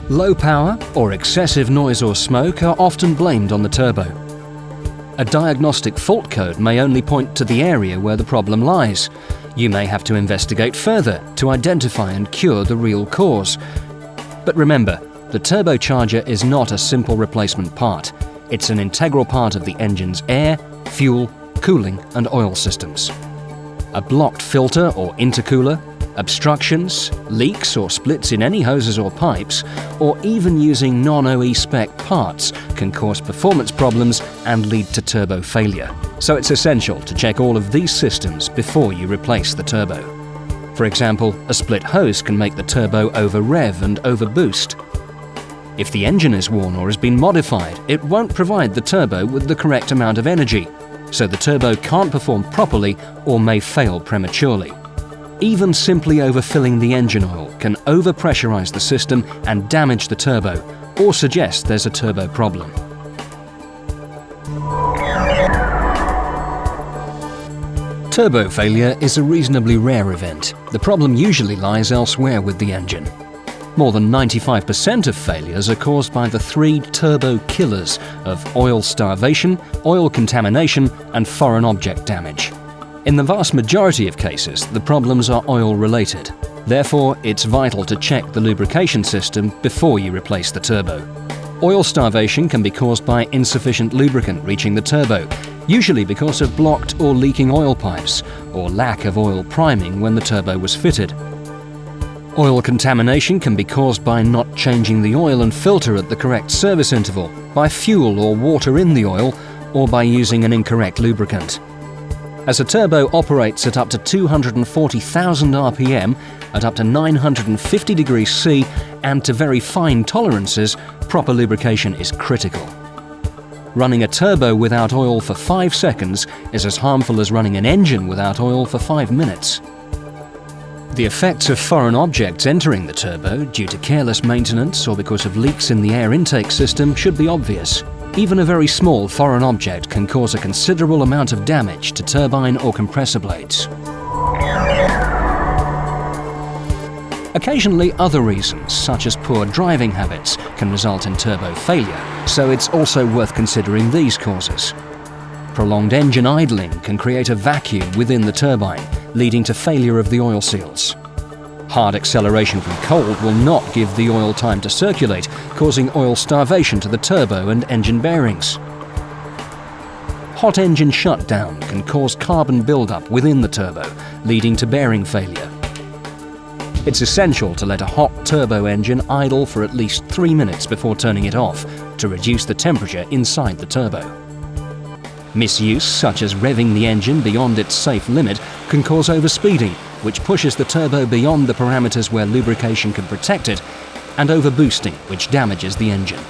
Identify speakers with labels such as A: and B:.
A: Low power or excessive noise or smoke are often blamed on the turbo. A diagnostic fault code may only point to the area where the problem lies. You may have to investigate further to identify and cure the real cause. But remember, the turbocharger is not a simple replacement part. It's an integral part of the engine's air, fuel, cooling and oil systems. A blocked filter or intercooler, obstructions, leaks or splits in any hoses or pipes, or even using non-OE spec parts can cause performance problems and lead to turbo failure. So it's essential to check all of these systems before you replace the turbo. For example, a split hose can make the turbo over-rev and over-boost. If the engine is worn or has been modified, it won't provide the turbo with the correct amount of energy, so the turbo can't perform properly or may fail prematurely. Even simply overfilling the engine oil can overpressurize the system and damage the turbo, or suggest there's a turbo problem. Turbo failure is a reasonably rare event. The problem usually lies elsewhere with the engine. More than 95% of failures are caused by the three turbo killers of oil starvation, oil contamination and foreign object damage. In the vast majority of cases, the problems are oil-related. Therefore, it's vital to check the lubrication system before you replace the turbo. Oil starvation can be caused by insufficient lubricant reaching the turbo, usually because of blocked or leaking oil pipes, or lack of oil priming when the turbo was fitted. Oil contamination can be caused by not changing the oil and filter at the correct service interval, by fuel or water in the oil, or by using an incorrect lubricant. As a turbo operates at up to 240,000 RPM, at up to 950 degrees C, and to very fine tolerances, proper lubrication is critical. Running a turbo without oil for 5 seconds is as harmful as running an engine without oil for 5 minutes. The effects of foreign objects entering the turbo due to careless maintenance or because of leaks in the air intake system should be obvious. Even a very small foreign object can cause a considerable amount of damage to turbine or compressor blades. Occasionally, other reasons, such as poor driving habits, can result in turbo failure, so it's also worth considering these causes. Prolonged engine idling can create a vacuum within the turbine, leading to failure of the oil seals. Hard acceleration from cold will not give the oil time to circulate, causing oil starvation to the turbo and engine bearings. Hot engine shutdown can cause carbon buildup within the turbo, leading to bearing failure. It's essential to let a hot turbo engine idle for at least 3 minutes before turning it off, to reduce the temperature inside the turbo. Misuse, such as revving the engine beyond its safe limit, can cause overspeeding, which pushes the turbo beyond the parameters where lubrication can protect it, and overboosting, which damages the engine.